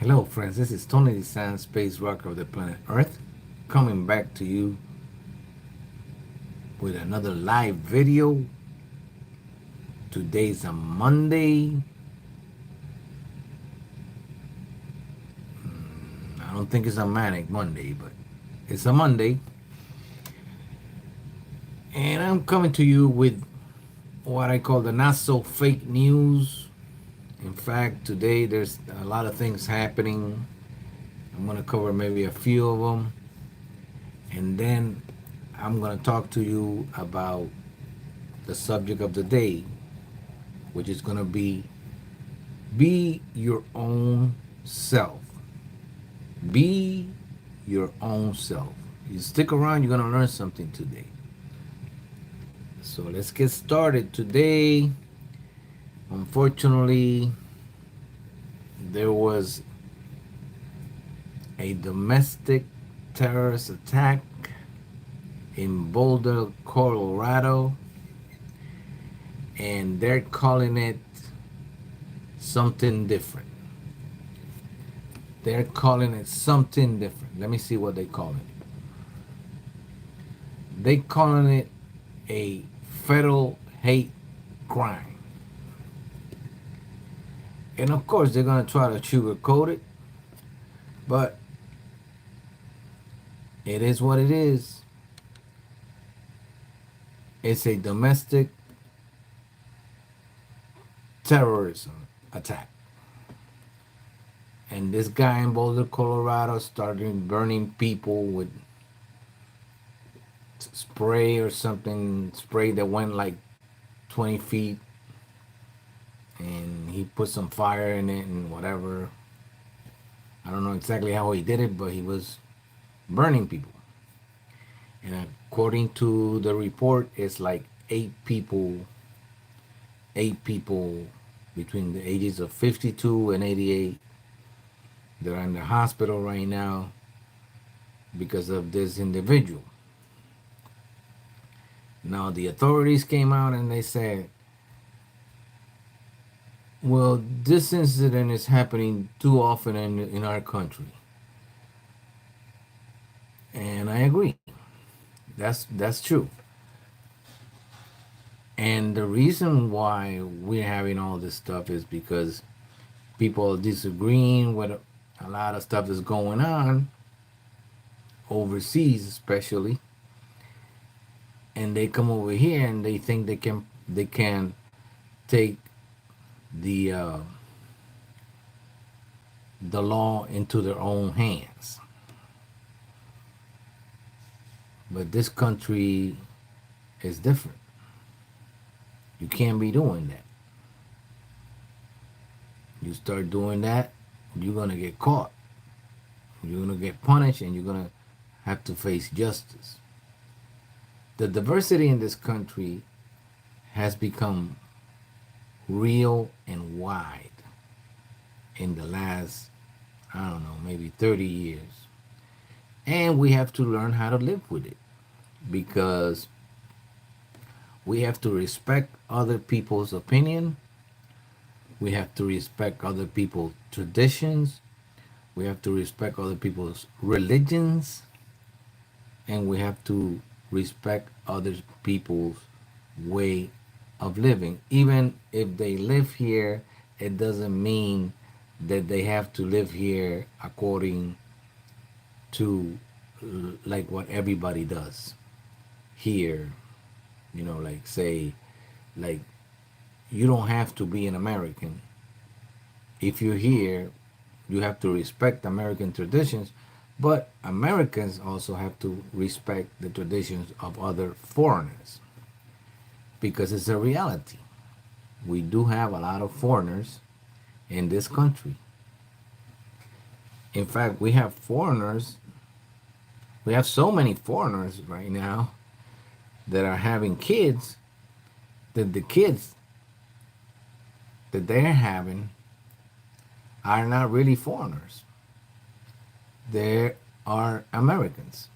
Hello, friends. This is Tony Dizant, space rocker of the planet Earth, coming back to you with another live video. Today's a Monday. I don't think it's a manic Monday, but it's a Monday. And I'm coming to you with what I call the not so fake news. In fact, today there's a lot of things happening. I'm going to cover maybe a few of them. And then I'm going to talk to you about the subject of the day, which is going to be your own self. Be your own self. You stick around, you're going to learn something today. So let's get started. Today, unfortunately, there was a domestic terrorist attack in Boulder, Colorado, and they're calling it something different. They're calling it something different. Let me see what they call it. They calling it a federal hate crime. And of course they're gonna try to sugarcoat it, but it is what it is. It's a domestic terrorism attack. And this guy in Boulder, Colorado started burning people with spray or something, spray that went like 20 feet. And he put some fire in it and whatever. I don't know exactly how he did it, but he was burning people. And according to the report, it's like eight people between the ages of 52 and 88. They're in the hospital right now because of this individual. Now the authorities came out and they said, well, this incident is happening too often in our country. And I agree. That's true. And the reason why we're having all this stuff is because people are disagreeing with a lot of stuff that's going on overseas, especially, and they come over here and they think they can take the uh, the law into their own hands. But this country is different. You can't be doing that. You start doing that, you're gonna get caught. You're gonna get punished, and you're gonna have to face justice. The diversity in this country has become real and wide in the last, I don't know, maybe 30 years. And we have to learn how to live with it because we have to respect other people's opinion. We have to respect other people's traditions. We have to respect other people's religions. And we have to respect other people's way of living. Even if they live here, it doesn't mean that they have to live here according to like what everybody does here. Like say, like you don't have to be an American. If you're here, you have to respect American traditions, but Americans also have to respect the traditions of other foreigners because it's a reality. We do have a lot of foreigners in this country. In fact, we have so many foreigners right now that are having kids that the kids that they're having are not really foreigners. They are Americans.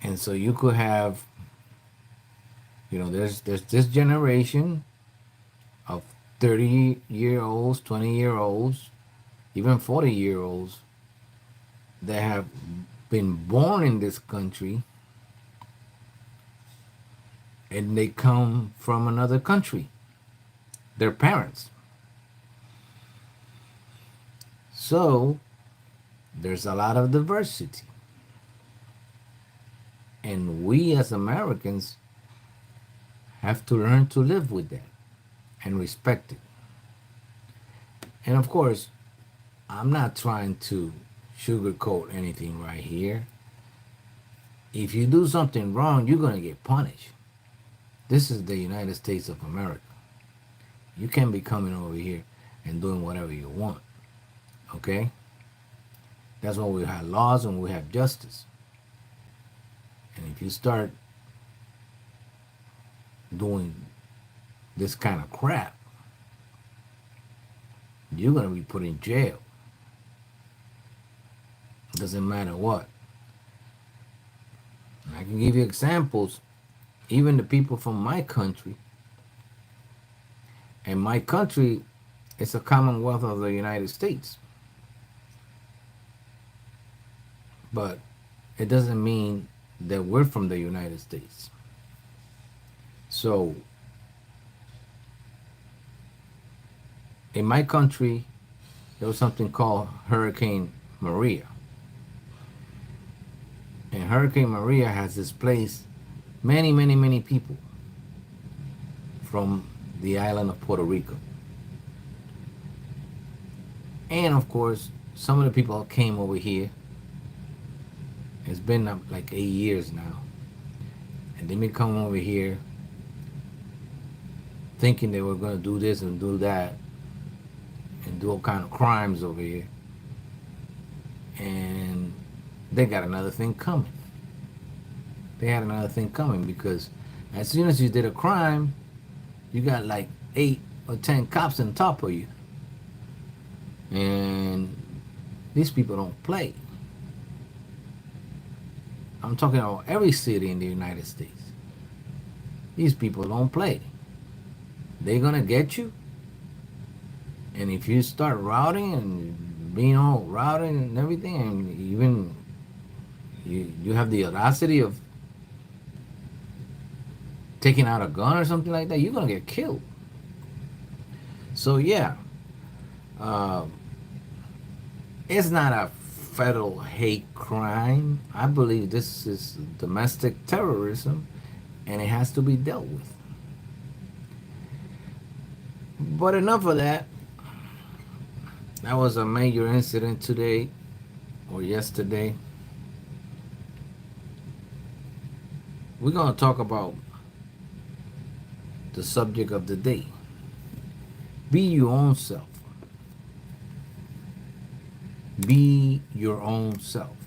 And so you could have, there's this generation of 30-year-olds, 20-year-olds even 40-year-olds that have been born in this country and they come from another country, their parents. So there's a lot of diversity. And we as Americans have to learn to live with that and respect it. And of course, I'm not trying to sugarcoat anything right here. If you do something wrong, you're going to get punished. This is the United States of America. You can't be coming over here and doing whatever you want. Okay? That's why we have laws and we have justice. And if you start doing this kind of crap, you're going to be put in jail. It doesn't matter what. And I can give you examples. Even the people from my country, and my country is a commonwealth of the United States. But it doesn't mean that we're from the United States. So in my country, there was something called Hurricane Maria. And Hurricane Maria has displaced many, many, many people from the island of Puerto Rico. And of course, some of the people came over here. It's been like 8 years now. And they been coming over here thinking they were going to do this and do that and do all kind of crimes over here. And they got another thing coming. They had another thing coming because as soon as you did a crime, you got like 8 or 10 cops on top of you. And these people don't play. I'm talking about every city in the United States. These people don't play. They're gonna get you. And if you start routing and being all routing and everything, and even you have the audacity of taking out a gun or something like that, you're gonna get killed. So yeah, it's not a federal hate crime. I believe this is domestic terrorism, and it has to be dealt with. But enough of that. That was a major incident today or yesterday. We're going to talk about the subject of the day. Be your own self. Be your own self.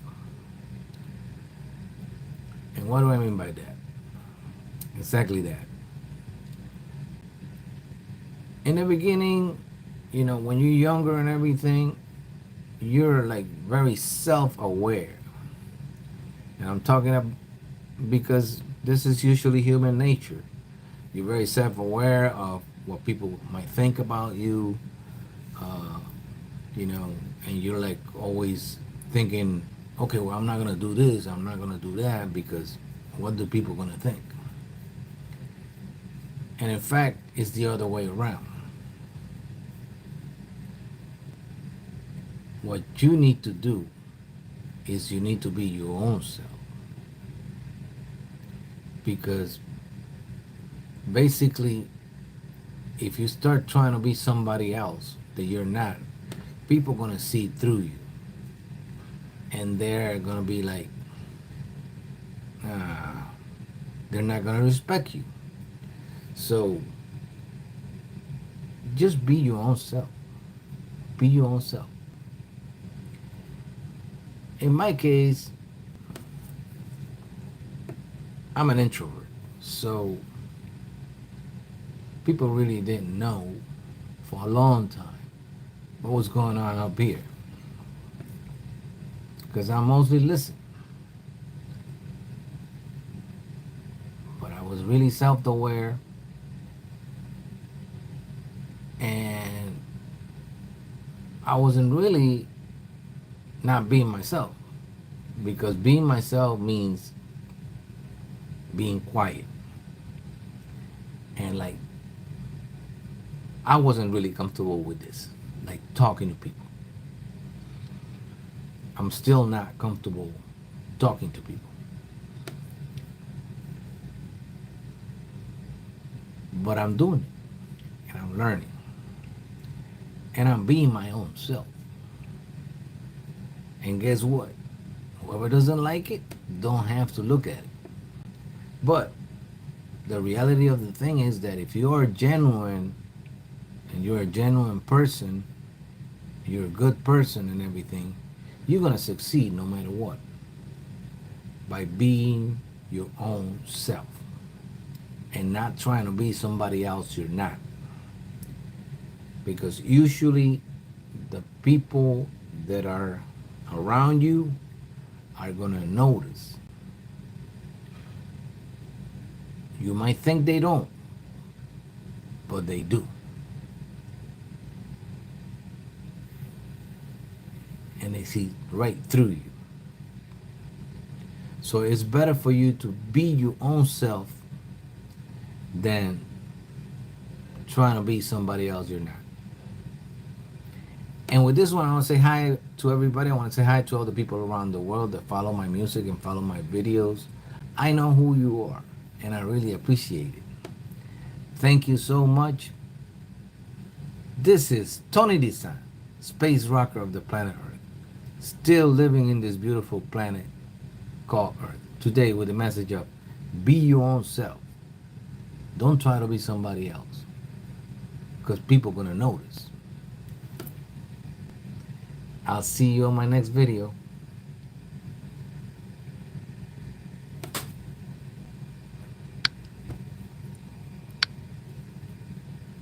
And what do I mean by that? Exactly that. In the beginning, you know, when you're younger and everything, you're like very self-aware. And I'm talking about because this is usually human nature. You're very self-aware of what people might think about you, you know, and you're like always thinking, okay, well, I'm not going to do this, I'm not going to do that, because what do people going to think? And in fact, it's the other way around. What you need to do is you need to be your own self. Because basically, if you start trying to be somebody else that you're not, people are going to see through you. And they're going to be like, they're not going to respect you. So just be your own self. Be your own self. In my case, I'm an introvert. So people really didn't know for a long time what was going on up here. Because I mostly listened. But I was really self-aware. And I wasn't really not being myself, because being myself means being quiet, and like I wasn't really comfortable with this, like talking to people. I'm still not comfortable talking to people, but I'm doing it and I'm learning and I'm being my own self. And guess what? Whoever doesn't like it don't have to look at it. But the reality of the thing is that if you're genuine and you're a genuine person, you're a good person and everything, you're gonna succeed no matter what by being your own self and not trying to be somebody else you're not. Because usually the people that are around you are gonna notice. You might think they don't, but they do. And they see right through you. So it's better for you to be your own self than trying to be somebody else you're not. And with this one, I want to say hi to everybody. I want to say hi to all the people around the world that follow my music and follow my videos. I know who you are, and I really appreciate it. Thank you so much. This is Tony Dizant, space rocker of the planet Earth, still living in this beautiful planet called Earth. Today with the message of be your own self. Don't try to be somebody else, because people are going to notice. I'll see you on my next video.